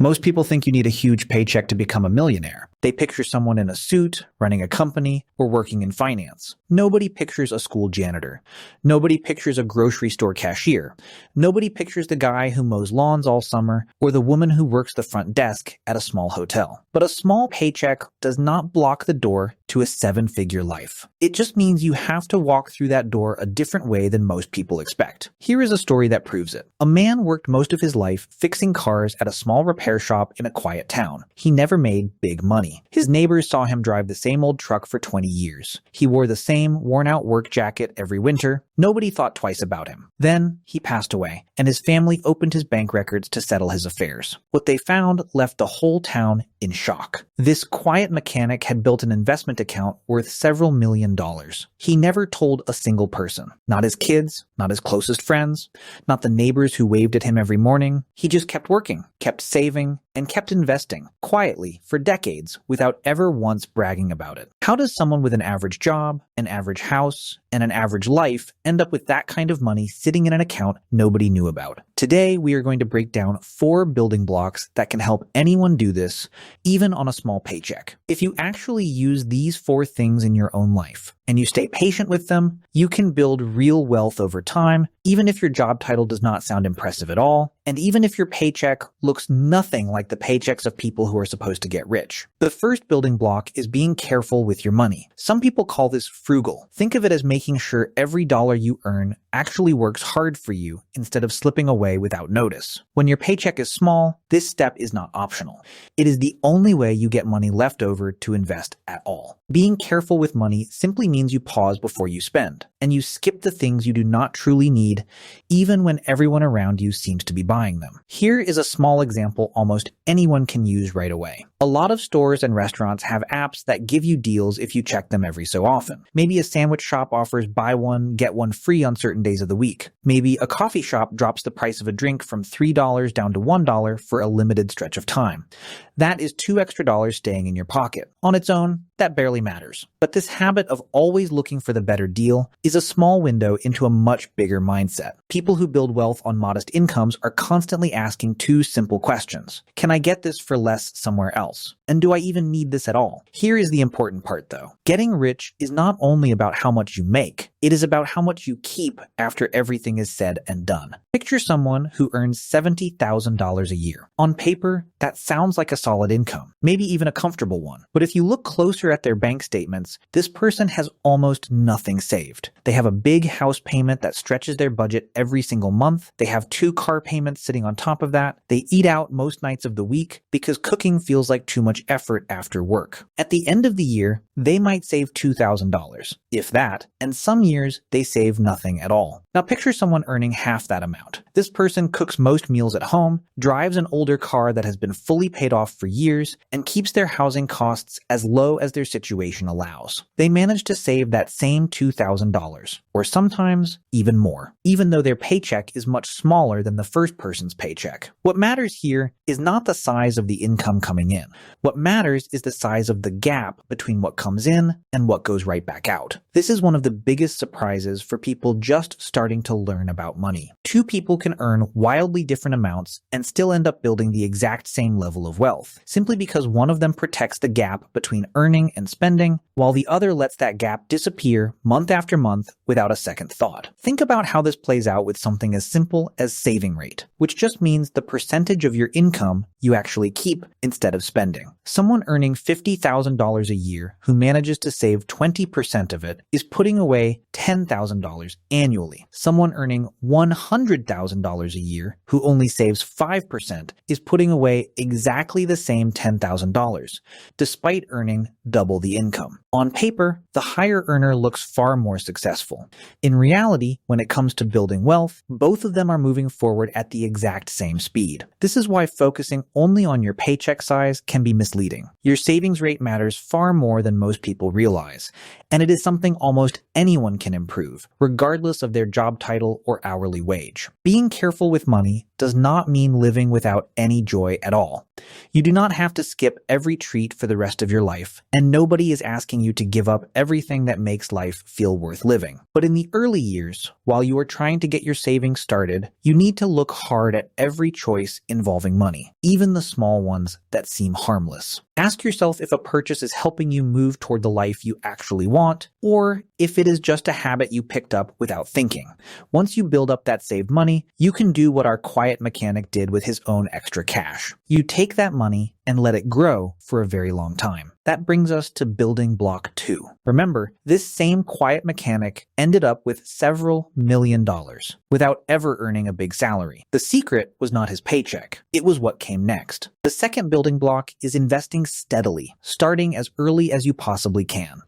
Most people think you need a huge paycheck to become a millionaire. They picture someone in a suit, running a company, or working in finance. Nobody pictures a school janitor. Nobody pictures a grocery store cashier. Nobody pictures the guy who mows lawns all summer, or the woman who works the front desk at a small hotel. But a small paycheck does not block the door to a seven-figure life. It just means you have to walk through that door a different way than most people expect. Here is a story that proves it. A man worked most of his life fixing cars at a small repair shop in a quiet town. He never made big money. His neighbors saw him drive the same old truck for 20 years. He wore the same worn-out work jacket every winter. Nobody thought twice about him. Then he passed away, and his family opened his bank records to settle his affairs. What they found left the whole town in shock. This quiet mechanic had built an investment account worth several $1,000,000. He never told a single person. Not his kids, not his closest friends, not the neighbors who waved at him every morning. He just kept working, kept saving, and kept investing quietly for decades without ever once bragging about it. How does someone with an average job, an average house, and an average life end up with that kind of money sitting in an account nobody knew about? Today, we are going to break down 4 building blocks that can help anyone do this, even on a small paycheck. If you actually use these 4 things in your own life, and you stay patient with them, you can build real wealth over time, even if your job title does not sound impressive at all, and even if your paycheck looks nothing like the paychecks of people who are supposed to get rich. The first building block is being careful with your money. Some people call this frugal. Think of it as making sure every dollar you earn actually works hard for you instead of slipping away without notice. When your paycheck is small, this step is not optional. It is the only way you get money left over to invest at all. Being careful with money simply means you pause before you spend, and you skip the things you do not truly need, even when everyone around you seems to be buying them. Here is a small example almost anyone can use right away. A lot of stores and restaurants have apps that give you deals if you check them every so often. Maybe a sandwich shop offers buy one, get one free on certain days of the week. Maybe a coffee shop drops the price of a drink from $3 down to $1 for a limited stretch of time. That is $2 extra staying in your pocket. On its own, that barely matters. But this habit of always looking for the better deal is a small window into a much bigger mindset. People who build wealth on modest incomes are constantly asking 2 simple questions. Can I get this for less somewhere else? And do I even need this at all? Here is the important part though. Getting rich is not only about how much you make, it is about how much you keep after everything is said and done. Picture someone who earns $70,000 a year. On paper, that sounds like a solid income, maybe even a comfortable one. But if you look closer at their bank statements, this person has almost nothing saved. They have a big house payment that stretches their budget every single month. They have 2 car payments sitting on top of that. They eat out most nights of the week because cooking feels like too much effort after work. At the end of the year, they might save $2,000, if that, and some years they save nothing at all. Now picture someone earning half that amount. This person cooks most meals at home, drives an older car that has been fully paid off for years, and keeps their housing costs as low as their situation allows. They manage to save that same $2,000, or sometimes even more, even though their paycheck is much smaller than the first person's paycheck. What matters here is not the size of the income coming in. What matters is the size of the gap between what comes in and what goes right back out. This is one of the biggest surprises for people just starting to learn about money. 2 people can earn wildly different amounts and still end up building the exact same level of wealth, simply because one of them protects the gap between earning and spending, while the other lets that gap disappear month after month without a second thought. Think about how this plays out with something as simple as saving rate, which just means the percentage of your income you actually keep instead of spending. Someone earning $50,000 a year who manages to save 20% of it is putting away $10,000 annually. Someone earning $100,000 a year who only saves 5% is putting away exactly the same $10,000, despite earning double the income. On paper, the higher earner looks far more successful. In reality, when it comes to building wealth, both of them are moving forward at the exact same speed. This is why focusing only on your paycheck size can be misleading. Your savings rate matters far more than most people realize, and it is something almost anyone can improve, regardless of their job title or hourly wage. Being careful with money does not mean living without any joy at all. You do not have to skip every treat for the rest of your life, and nobody is asking you to give up everything that makes life feel worth living. But in the early years, while you are trying to get your savings started, you need to look hard at every choice involving money, even the small ones that seem harmless. Ask yourself if a purchase is helping you move toward the life you actually want, or if it is just a habit you picked up without thinking. Once you build up that saved money, you can do what our quiet mechanic did with his own extra cash. You take that money and let it grow for a very long time. That brings us to building block 2. Remember, this same quiet mechanic ended up with several $1 million without ever earning a big salary. The secret was not his paycheck. It was what came next. The second building block is investing steadily, starting as early as you possibly can.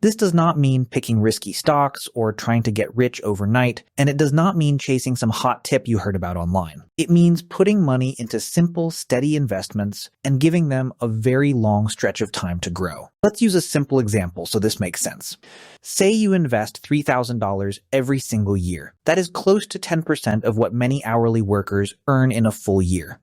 This does not mean picking risky stocks or trying to get rich overnight, and it does not mean chasing some hot tip you heard about online. It means putting money into simple, steady investments and giving them a very long stretch of time to grow. Let's use a simple example so this makes sense. Say you invest $3,000 every single year. That is close to 10% of what many hourly workers earn in a full year.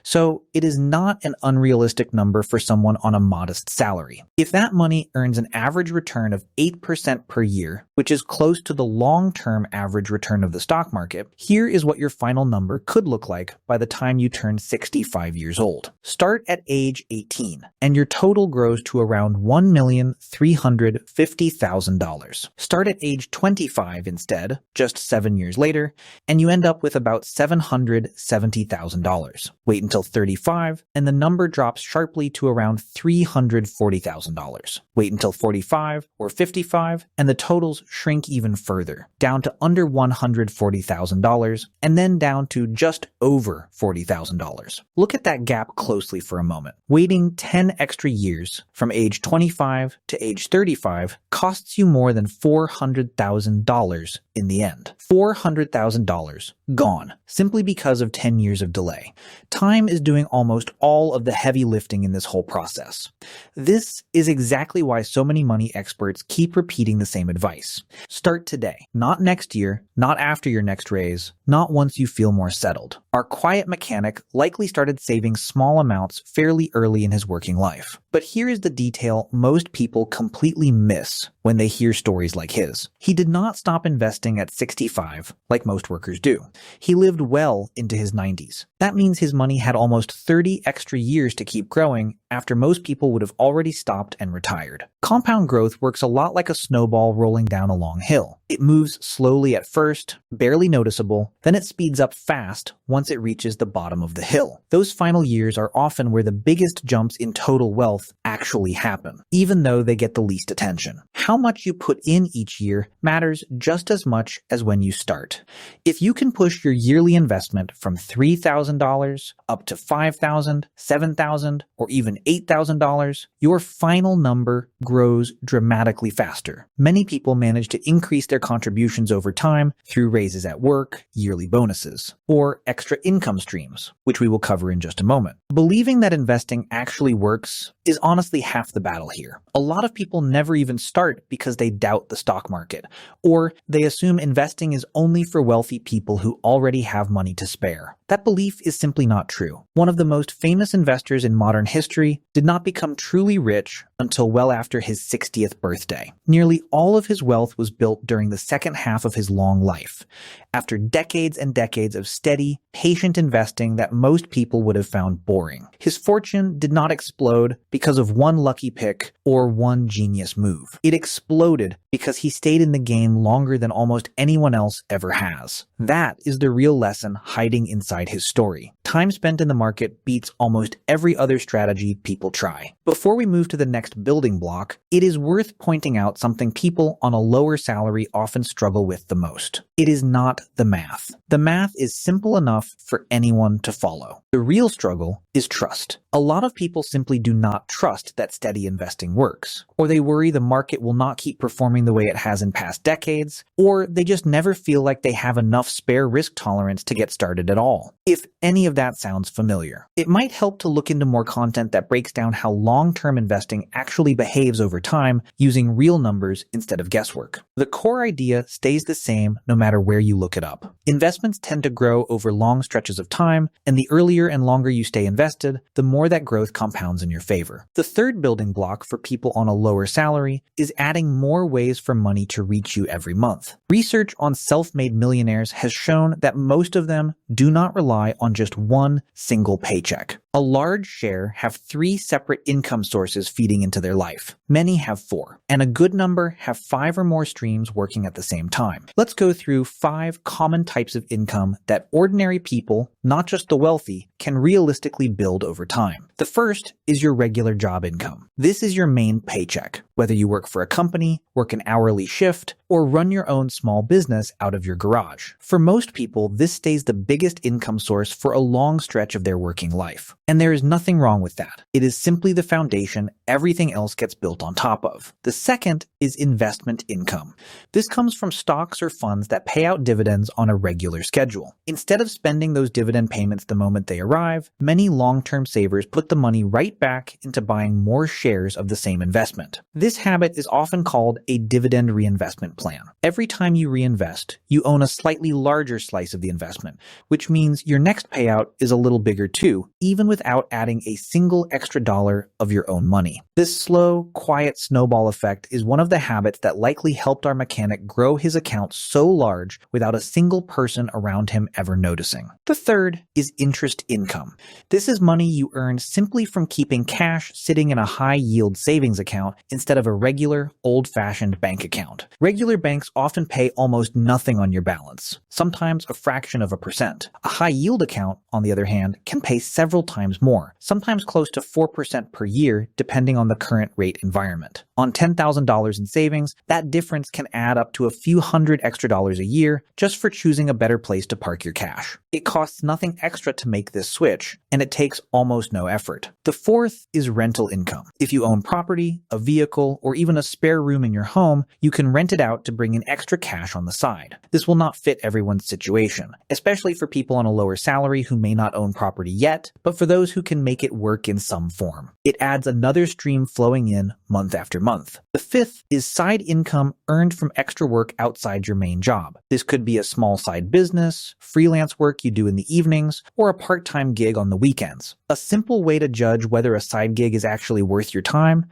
So it is not an unrealistic number for someone on a modest salary. If that money earns an average return of 8% per year, which is close to the long-term average return of the stock market, here is what your final number could look like by the time you turn 65 years old. Start at age 18, and your total grows to around $1,350,000. Start at age 25 instead, just 7 years later, and you end up with about $770,000. Wait until 35, and the number drops sharply to around $340,000. Wait until 45 or 55, and the totals shrink even further, down to under $140,000, and then down to just over $40,000. Look at that gap closely for a moment. Waiting 10 extra years, from age 25 to age 35, costs you more than $400,000 in the end. $400,000 gone, simply because of 10 years of delay. Time is doing almost all of the heavy lifting in this whole process. This is exactly why so many money experts keep repeating the same advice. Start today, not next year, not after your next raise, not once you feel more settled. Our quiet mechanic likely started saving small amounts fairly early in his working life. But here is the detail most people completely miss when they hear stories like his. He did not stop investing at 65, like most workers do. He lived well into his 90s. That means his money had almost 30 extra years to keep growing after most people would have already stopped and retired. Compound growth works a lot like a snowball rolling down a long hill. It moves slowly at first, barely noticeable, then it speeds up fast once it reaches the bottom of the hill. Those final years are often where the biggest jumps in total wealth actually happen, even though they get the least attention. How much you put in each year matters just as much as when you start. If you can push your yearly investment from $3,000 up to $5,000, $7,000, or even $8,000, your final number grows dramatically faster. Many people manage to increase their contributions over time through raises at work, yearly bonuses, or extra income streams, which we will cover in just a moment. Believing that investing actually works is honestly half the battle here. A lot of people never even start because they doubt the stock market, or they assume investing is only for wealthy people who already have money to spare. That belief is simply not true. One of the most famous investors in modern history did not become truly rich until well after his 60th birthday. Nearly all of his wealth was built during the second half of his long life, after decades and decades of steady, patient investing that most people would have found boring. His fortune did not explode because of one lucky pick or one genius move. It exploded because he stayed in the game longer than almost anyone else ever has. That is the real lesson hiding inside his story. Time spent in the market beats almost every other strategy people try. Before we move to the next building block, it is worth pointing out something people on a lower salary often struggle with the most. It is not the math. The math is simple enough for anyone to follow. The real struggle is trust. A lot of people simply do not trust that steady investing works, or they worry the market will not keep performing the way it has in past decades, or they just never feel like they have enough spare risk tolerance to get started at all. If any of that sounds familiar, it might help to look into more content that breaks down how long-term investing actually behaves over time using real numbers instead of guesswork. The core idea stays the same no matter where you look it up. Investments tend to grow over long stretches of time, and the earlier and longer you stay invested, the more that growth compounds in your favor. The third building block for people on a lower salary is adding more ways for money to reach you every month. Research on self-made millionaires has shown that most of them do not rely on just one single paycheck. A large share have 3 separate income sources feeding into their life. Many have 4, and a good number have 5 or more streams working at the same time. Let's go through 5 common types of income that ordinary people, not just the wealthy, can realistically build over time. The first is your regular job income. This is your main paycheck, whether you work for a company, work an hourly shift, or run your own small business out of your garage. For most people, this stays the biggest income source for a long stretch of their working life. And there is nothing wrong with that. It is simply the foundation everything else gets built on top of. The second is investment income. This comes from stocks or funds that pay out dividends on a regular schedule. Instead of spending those dividend payments the moment they arrive, many long-term savers put the money right back into buying more shares of the same investment. This habit is often called a dividend reinvestment plan. Every time you reinvest, you own a slightly larger slice of the investment, which means your next payout is a little bigger too, even without adding a single extra dollar of your own money. This slow, quiet snowball effect is one of the habits that likely helped our mechanic grow his account so large without a single person around him ever noticing. The third is interest income. This is money you earn simply from keeping cash sitting in a high-yield savings account instead of a regular, old-fashioned bank account. Regular banks often pay almost nothing on your balance, sometimes a fraction of a percent. A high-yield account, on the other hand, can pay several times more, sometimes close to 4% per year, depending on the current rate environment. On $10,000 in savings, that difference can add up to a few hundred extra dollars a year just for choosing a better place to park your cash. It costs nothing extra to make this switch, and it takes almost no effort. The fourth is rental income. If you own property, a vehicle, or even a spare room in your home, you can rent it out to bring in extra cash on the side. This will not fit everyone's situation, especially for people on a lower salary who may not own property yet, but for those who can make it work in some form. It adds another stream flowing in month after month. The fifth is side income earned from extra work outside your main job. This could be a small side business, freelance work you do in the evenings, or a part-time gig on the weekends. A simple way to judge whether a side gig is actually worth your time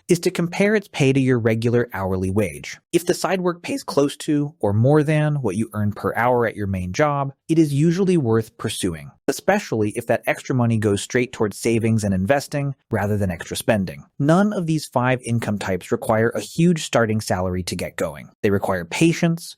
is to compare its pay to your regular hourly wage. If the side work pays close to or more than what you earn per hour at your main job, it is usually worth pursuing, especially if that extra money goes straight towards savings and investing rather than extra spending. None of these 5 income types require a huge starting salary to get going. They require patience,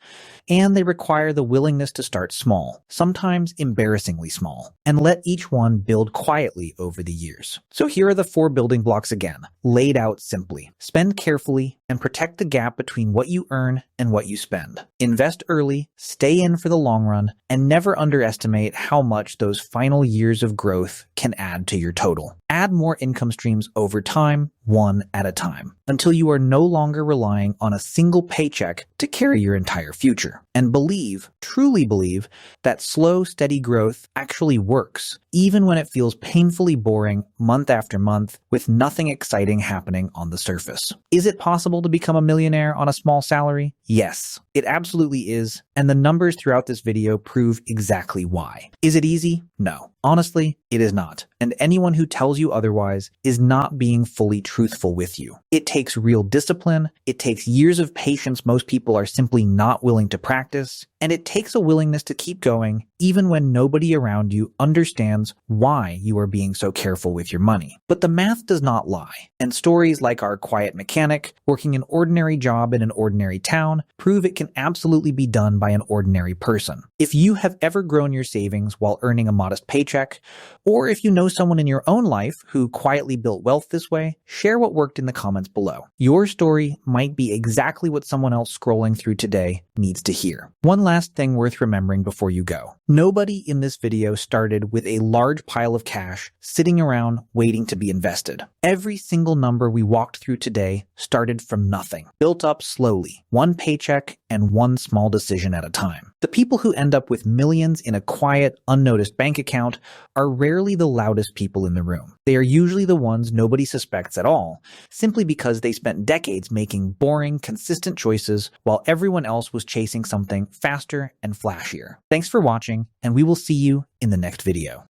and they require the willingness to start small, sometimes embarrassingly small, and let each one build quietly over the years. So here are the 4 building blocks again, laid out simply. Spend carefully and protect the gap between what you earn and what you spend. Invest early, stay in for the long run, and never underestimate how much those final years of growth can add to your total. Add more income streams over time, one at a time, until you are no longer relying on a single paycheck to carry your entire future. And believe, truly believe, that slow, steady growth actually works, even when it feels painfully boring month after month with nothing exciting happening on the surface. Is it possible to become a millionaire on a small salary? Yes, it absolutely is, and the numbers throughout this video prove exactly why. Is it easy? No. Honestly, it is not. And anyone who tells you otherwise is not being fully truthful with you. It takes real discipline, it takes years of patience most people are simply not willing to practice, and it takes a willingness to keep going even when nobody around you understands why you are being so careful with your money. But the math does not lie, and stories like our quiet mechanic working an ordinary job in an ordinary town prove it can absolutely be done by an ordinary person. If you have ever grown your savings while earning a modest paycheck, or if you know someone in your own life who quietly built wealth this way, share what worked in the comments below. Your story might be exactly what someone else scrolling through today needs to hear. One last thing worth remembering before you go. Nobody in this video started with a large pile of cash sitting around waiting to be invested. Every single number we walked through today started from nothing, built up slowly, one paycheck and one small decision at a time. The people who end up with millions in a quiet, unnoticed bank account are rarely the loudest people in the room. They are usually the ones nobody suspects at all, simply because they spent decades making boring, consistent choices while everyone else was chasing something faster and flashier. Thanks for watching, and we will see you in the next video.